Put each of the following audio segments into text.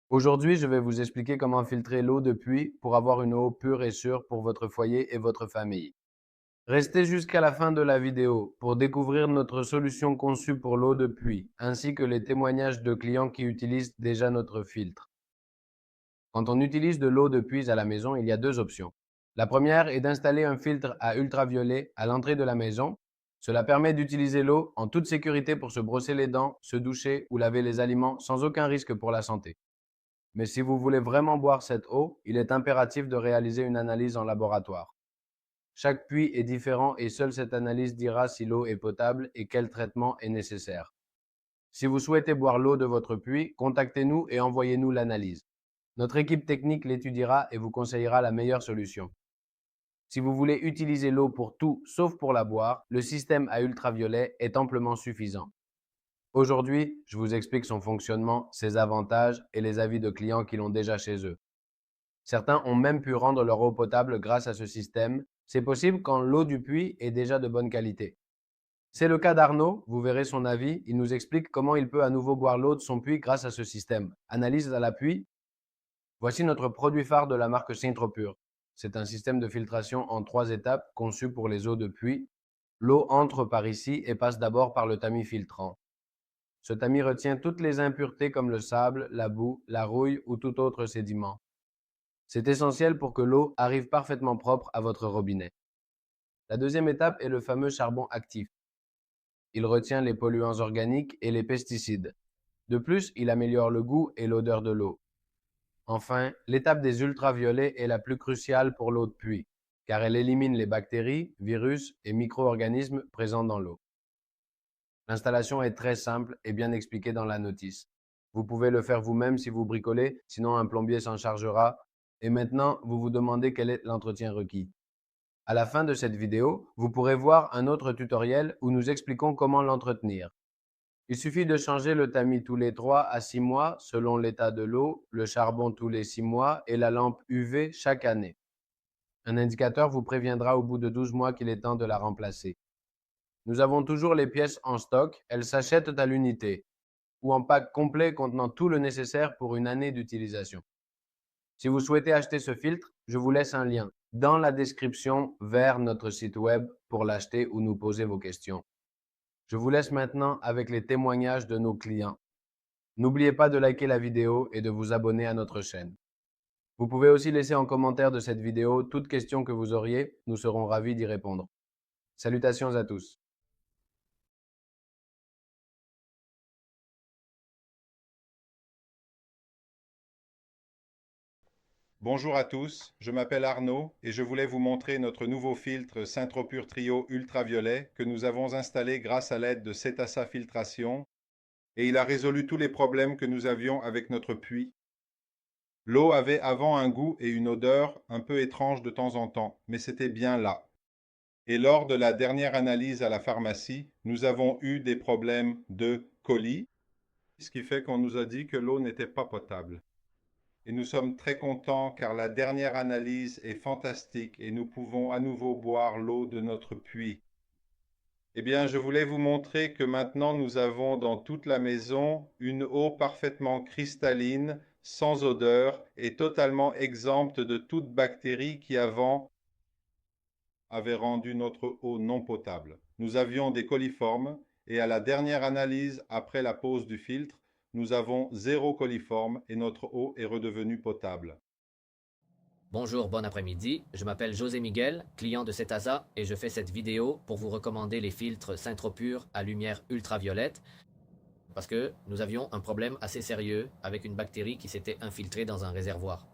Aujourd'hui, je vais vous expliquer comment filtrer l'eau de pluie pour avoir une eau pure et sûre pour votre foyer et votre famille. Restez jusqu'à la fin de la vidéo pour découvrir notre solution conçue pour l'eau de pluie, ainsi que les témoignages de clients qui utilisent déjà notre filtre. Quand on utilise de l'eau de pluie à la maison, il y a deux options. La première est d'installer un filtre à ultraviolet à l'entrée de la maison. Cela permet d'utiliser l'eau en toute sécurité pour se brosser les dents, se doucher ou laver les aliments sans aucun risque pour la santé. Mais si vous voulez vraiment boire cette eau, il est impératif de réaliser une analyse en laboratoire. Chaque puits est différent et seule cette analyse dira si l'eau est potable et quel traitement est nécessaire. Si vous souhaitez boire l'eau de votre puits, contactez-nous et envoyez-nous l'analyse. Notre équipe technique l'étudiera et vous conseillera la meilleure solution. Si vous voulez utiliser l'eau pour tout sauf pour la boire, le système à ultraviolet est amplement suffisant. Aujourd'hui, je vous explique son fonctionnement, ses avantages et les avis de clients qui l'ont déjà chez eux. Certains ont même pu rendre leur eau potable grâce à ce système. C'est possible quand l'eau du puits est déjà de bonne qualité. C'est le cas d'Arnaud, vous verrez son avis. Il nous explique comment il peut à nouveau boire l'eau de son puits grâce à ce système. Analyse à l'appui. Voici notre produit phare de la marque Saint-Tropure. C'est un système de filtration en 3 étapes conçu pour les eaux de puits. L'eau entre par ici et passe d'abord par le tamis filtrant. Ce tamis retient toutes les impuretés comme le sable, la boue, la rouille ou tout autre sédiment. C'est essentiel pour que l'eau arrive parfaitement propre à votre robinet. La deuxième étape est le fameux charbon actif. Il retient les polluants organiques et les pesticides. De plus, il améliore le goût et l'odeur de l'eau. Enfin, l'étape des ultraviolets est la plus cruciale pour l'eau de pluie, car elle élimine les bactéries, virus et micro-organismes présents dans l'eau. L'installation est très simple et bien expliquée dans la notice. Vous pouvez le faire vous-même si vous bricolez, sinon un plombier s'en chargera. Et maintenant, vous vous demandez quel est l'entretien requis. À la fin de cette vidéo, vous pourrez voir un autre tutoriel où nous expliquons comment l'entretenir. Il suffit de changer le tamis tous les 3 à 6 mois selon l'état de l'eau, le charbon tous les 6 mois et la lampe UV chaque année. Un indicateur vous préviendra au bout de 12 mois qu'il est temps de la remplacer. Nous avons toujours les pièces en stock, elles s'achètent à l'unité ou en pack complet contenant tout le nécessaire pour une année d'utilisation. Si vous souhaitez acheter ce filtre, je vous laisse un lien dans la description vers notre site web pour l'acheter ou nous poser vos questions. Je vous laisse maintenant avec les témoignages de nos clients. N'oubliez pas de liker la vidéo et de vous abonner à notre chaîne. Vous pouvez aussi laisser en commentaire de cette vidéo toute question que vous auriez, nous serons ravis d'y répondre. Salutations à tous. Bonjour à tous, je m'appelle Arnaud et je voulais vous montrer notre nouveau filtre Saint-Tropure Trio Ultraviolet que nous avons installé grâce à l'aide de Cetasa Filtration et il a résolu tous les problèmes que nous avions avec notre puits. L'eau avait avant un goût et une odeur un peu étranges de temps en temps, mais c'était bien là. Et lors de la dernière analyse à la pharmacie, nous avons eu des problèmes de colis, ce qui fait qu'on nous a dit que l'eau n'était pas potable. Et nous sommes très contents car la dernière analyse est fantastique et nous pouvons à nouveau boire l'eau de notre puits. Eh bien, je voulais vous montrer que maintenant nous avons dans toute la maison une eau parfaitement cristalline, sans odeur et totalement exempte de toute bactérie qui avant avait rendu notre eau non potable. Nous avions des coliformes et à la dernière analyse après la pose du filtre, nous avons 0 coliforme et notre eau est redevenue potable. Bonjour, bon après-midi. Je m'appelle José Miguel, client de Cetasa, et je fais cette vidéo pour vous recommander les filtres Saint-Tropure à lumière ultraviolette parce que nous avions un problème assez sérieux avec une bactérie qui s'était infiltrée dans un réservoir.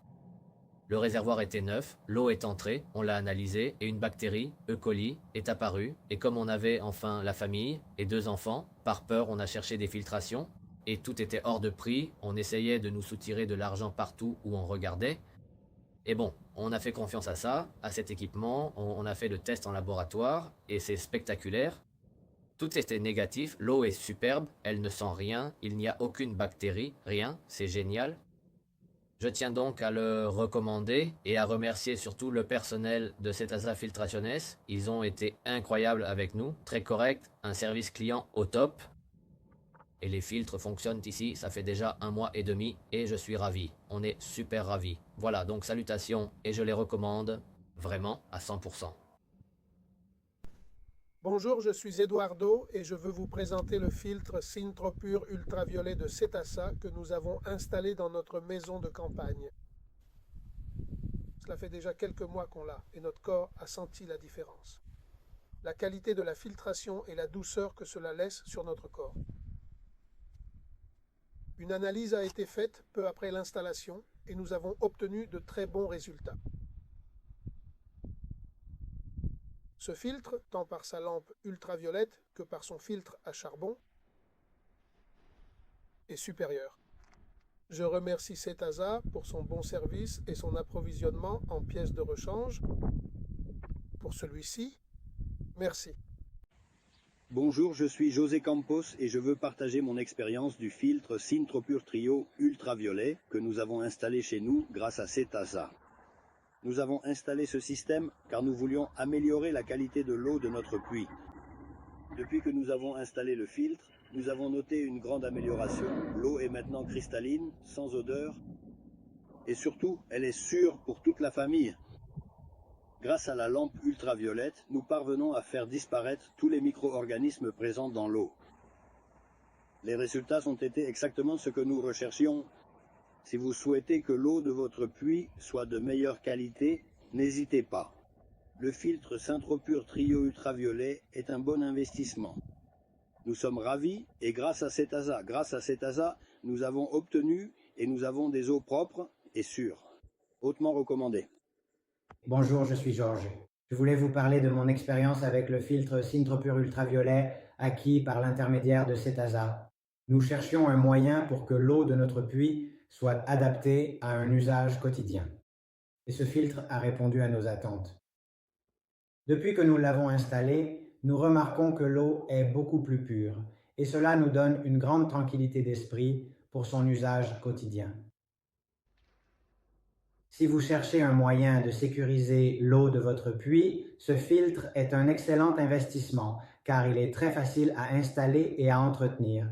Le réservoir était neuf, l'eau est entrée, on l'a analysée et une bactérie, E. coli, est apparue. Et comme on avait enfin la famille et 2 enfants, par peur on a cherché des filtrations et tout était hors de prix, on essayait de nous soutirer de l'argent partout où on regardait. Et bon, on a fait confiance à ça, à cet équipement, on a fait le test en laboratoire, et c'est spectaculaire. Tout était négatif, l'eau est superbe, elle ne sent rien, il n'y a aucune bactérie, rien, c'est génial. Je tiens donc à le recommander et à remercier surtout le personnel de Cetasa Filtraciones. Ils ont été incroyables avec nous, très corrects, un service client au top. Et les filtres fonctionnent ici, ça fait déjà 1 mois et demi et je suis ravi. On est super ravis. Voilà, donc salutations et je les recommande vraiment à 100%. Bonjour, je suis Eduardo et je veux vous présenter le filtre Syntropure ultraviolet de Setasa que nous avons installé dans notre maison de campagne. Cela fait déjà quelques mois qu'on l'a et notre corps a senti la différence. La qualité de la filtration et la douceur que cela laisse sur notre corps. Une analyse a été faite peu après l'installation et nous avons obtenu de très bons résultats. Ce filtre, tant par sa lampe ultraviolette que par son filtre à charbon, est supérieur. Je remercie Setasa pour son bon service et son approvisionnement en pièces de rechange. Pour celui-ci, merci. Bonjour, je suis José Campos et je veux partager mon expérience du filtre Syntropure Trio ultraviolet que nous avons installé chez nous grâce à Setasa. Nous avons installé ce système car nous voulions améliorer la qualité de l'eau de notre puits. Depuis que nous avons installé le filtre, nous avons noté une grande amélioration. L'eau est maintenant cristalline, sans odeur et surtout, elle est sûre pour toute la famille. Grâce à la lampe ultraviolette, nous parvenons à faire disparaître tous les micro-organismes présents dans l'eau. Les résultats ont été exactement ce que nous recherchions. Si vous souhaitez que l'eau de votre puits soit de meilleure qualité, n'hésitez pas. Le filtre Syntropure Trio ultraviolet est un bon investissement. Nous sommes ravis et grâce à Setasa, nous avons obtenu et nous avons des eaux propres et sûres. Hautement recommandées. Bonjour, je suis Georges. Je voulais vous parler de mon expérience avec le filtre Syntropure ultraviolet acquis par l'intermédiaire de Setasa. Nous cherchions un moyen pour que l'eau de notre puits soit adaptée à un usage quotidien. Et ce filtre a répondu à nos attentes. Depuis que nous l'avons installé, nous remarquons que l'eau est beaucoup plus pure et cela nous donne une grande tranquillité d'esprit pour son usage quotidien. Si vous cherchez un moyen de sécuriser l'eau de votre puits, ce filtre est un excellent investissement car il est très facile à installer et à entretenir.